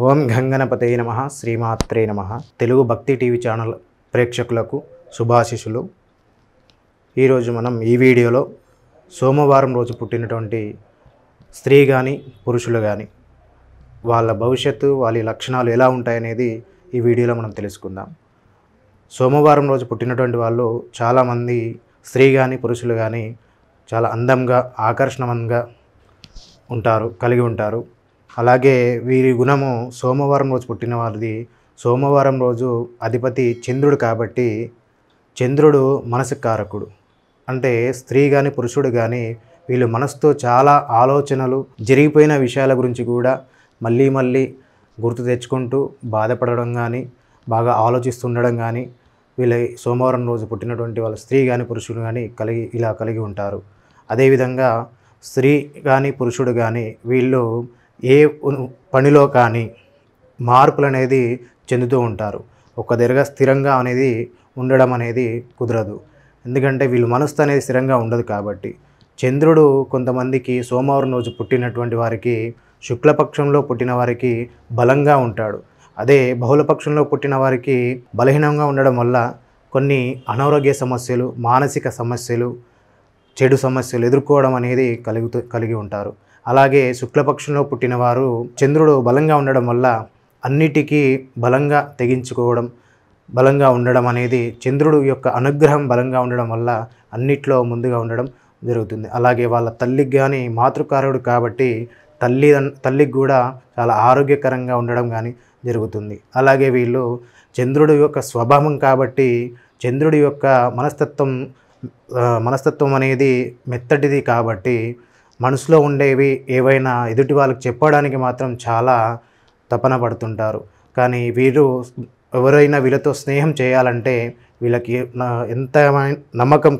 ఓం గంగణపతయే నమః శ్రీమాత్రే నమః. తెలుగు భక్తి టీవీ ఛానల్ ప్రేక్షకులకు శుభాశిషులు. ఈరోజు మనం ఈ వీడియోలో సోమవారం రోజు పుట్టినటువంటి స్త్రీ కానీ పురుషులు కానీ వాళ్ళ భవిష్యత్తు వాళ్ళ లక్షణాలు ఎలా ఉంటాయనేది ఈ వీడియోలో మనం తెలుసుకుందాం. సోమవారం రోజు పుట్టినటువంటి వాళ్ళు చాలామంది స్త్రీ కానీ పురుషులు కానీ చాలా అందంగా ఆకర్షణీయంగా కలిగి ఉంటారు. అలాగే వీరి గుణము సోమవారం రోజు పుట్టిన వారిది సోమవారం రోజు అధిపతి చంద్రుడు కాబట్టి చంద్రుడు మనసు కారకుడు. అంటే స్త్రీ కానీ పురుషుడు కానీ వీళ్ళు మనసుతో చాలా ఆలోచనలు జరిగిపోయిన విషయాల గురించి కూడా మళ్ళీ గుర్తు తెచ్చుకుంటూ బాధపడడం కానీ బాగా ఆలోచిస్తుండడం కానీ వీళ్ళ సోమవారం రోజు పుట్టినటువంటి వాళ్ళ స్త్రీ కానీ పురుషుడు కానీ కలిగి ఉంటారు. అదేవిధంగా స్త్రీ కానీ పురుషుడు కానీ వీళ్ళు ఏ పనిలో కానీ మార్పులు అనేది చెందుతూ ఉంటారు. ఒక దగ్గర స్థిరంగా అనేది ఉండడం అనేది కుదరదు. ఎందుకంటే వీళ్ళు మనసు అనేది స్థిరంగా ఉండదు కాబట్టి. చంద్రుడు కొంతమందికి సోమవారం రోజు పుట్టినటువంటి వారికి శుక్లపక్షంలో పుట్టిన వారికి బలంగా ఉంటాడు. అదే బహుళపక్షంలో పుట్టిన వారికి బలహీనంగా ఉండడం వల్ల కొన్ని అనారోగ్య సమస్యలు, మానసిక సమస్యలు, చెడు సమస్యలు ఎదుర్కోవడం అనేది కలిగి ఉంటారు. అలాగే శుక్లపక్షంలో పుట్టిన వారు చంద్రుడు బలంగా ఉండడం వల్ల అన్నిటికీ బలంగా తెగించుకోవడం, బలంగా ఉండడం అనేది చంద్రుడు యొక్క అనుగ్రహం బలంగా ఉండడం వల్ల అన్నిట్లో ముందుగా ఉండడం జరుగుతుంది. అలాగే వాళ్ళ తల్లికి కానీ మాతృకారుడు కాబట్టి తల్లికి కూడా చాలా ఆరోగ్యకరంగా ఉండడం కానీ జరుగుతుంది. అలాగే వీళ్ళు చంద్రుడి యొక్క స్వభావం కాబట్టి చంద్రుడి యొక్క మనస్తత్వం అనేది మెత్తటిది కాబట్టి మనసులో ఉండేవి ఏవైనా ఎదుటి వాళ్ళకి చెప్పడానికి మాత్రం చాలా తపన పడుతుంటారు. కానీ వీరు ఎవరైనా వీళ్ళతో స్నేహం చేయాలంటే వీళ్ళకి ఎంత నమ్మకం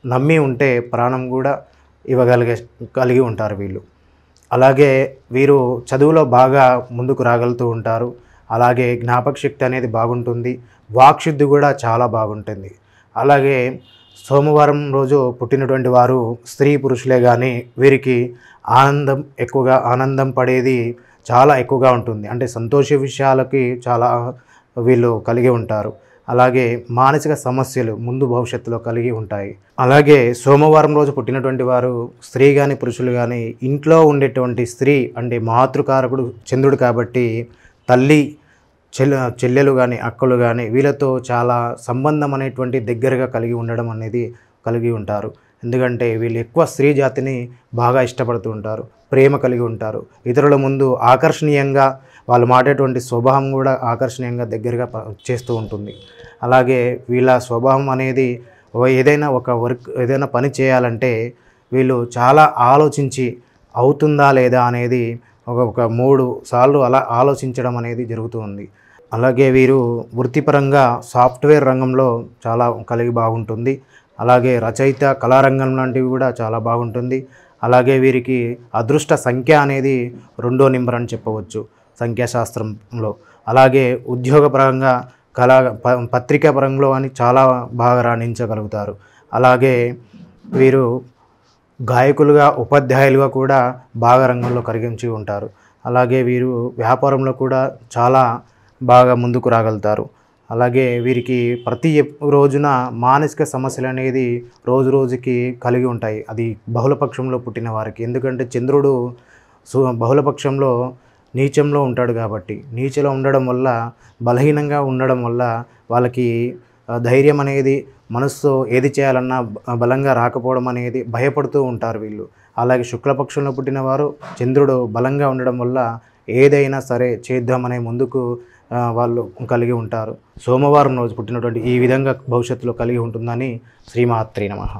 నమ్మి ఉంటే ప్రాణం కూడా కలిగి ఉంటారు వీళ్ళు. అలాగే వీరు చదువులో బాగా ముందుకు రాగలుగుతూ ఉంటారు. అలాగే జ్ఞాపక శక్తి అనేది బాగుంటుంది. వాక్శుద్ధి కూడా చాలా బాగుంటుంది. అలాగే సోమవారం రోజు పుట్టినటువంటి వారు స్త్రీ పురుషులే కానీ వీరికి ఆనందం పడేది చాలా ఎక్కువగా ఉంటుంది. అంటే సంతోష విషయాలకి చాలా వీళ్ళు కలిగి ఉంటారు. అలాగే మానసిక సమస్యలు ముందు భవిష్యత్తులో కలిగి ఉంటాయి. అలాగే సోమవారం రోజు పుట్టినటువంటి వారు స్త్రీ కానీ పురుషులు కానీ ఇంట్లో ఉండేటువంటి స్త్రీ అంటే మాతృకారకుడు చంద్రుడు కాబట్టి చెల్లెలు కానీ అక్కలు కానీ వీళ్ళతో చాలా సంబంధం అనేటువంటి దగ్గరగా కలిగి ఉంటారు. ఎందుకంటే వీళ్ళు ఎక్కువ స్త్రీ జాతిని బాగా ఇష్టపడుతూ ఉంటారు, ప్రేమ కలిగి ఉంటారు. ఇతరుల ముందు ఆకర్షణీయంగా వాళ్ళు మాటేటువంటి స్వభావం కూడా ఆకర్షణీయంగా దగ్గరగా చేస్తూ ఉంటుంది. అలాగే వీళ్ళ స్వభావం అనేది ఏదైనా పని చేయాలంటే వీళ్ళు చాలా ఆలోచించి అవుతుందా లేదా అనేది ఒక 3 సార్లు అలా ఆలోచించడం అనేది జరుగుతూ ఉంది. అలాగే వీరు వృత్తిపరంగా సాఫ్ట్వేర్ రంగంలో చాలా బాగుంటుంది. అలాగే రచయిత కళారంగం లాంటివి కూడా చాలా బాగుంటుంది. అలాగే వీరికి అదృష్ట సంఖ్య అనేది 2వ నెంబర్ అని చెప్పవచ్చు సంఖ్యాశాస్త్రంలో. అలాగే ఉద్యోగపరంగా పత్రికా పరంలో అని చాలా బాగా రాణించగలుగుతారు. అలాగే వీరు గాయకులుగా ఉపాధ్యాయులుగా కూడా బాగా రంగంలో కరిగించి ఉంటారు. అలాగే వీరు వ్యాపారంలో కూడా చాలా బాగా ముందుకు రాగలుగుతారు. అలాగే వీరికి ప్రతి రోజున మానసిక సమస్యలు అనేది రోజుకి కలిగి ఉంటాయి. అది బహుళపక్షంలో పుట్టిన వారికి. ఎందుకంటే చంద్రుడు బహుళపక్షంలో నీచంలో ఉంటాడు కాబట్టి నీచలో ఉండడం వల్ల బలహీనంగా ఉండడం వల్ల వాళ్ళకి ధైర్యం అనేది మనసుతో ఏది చేయాలన్నా బలంగా రాకపోవడం అనేది భయపడుతూ ఉంటారు వీళ్ళు. అలాగే శుక్లపక్షంలో పుట్టిన వారు చంద్రుడు బలంగా ఉండడం వల్ల ఏదైనా సరే చేద్దామనే ముందుకు వాళ్ళు కలిగి ఉంటారు. సోమవారం రోజు పుట్టినటువంటి ఈ విధంగా భవిష్యత్తులో కలిగి ఉంటుందని శ్రీమాత్రే నమః.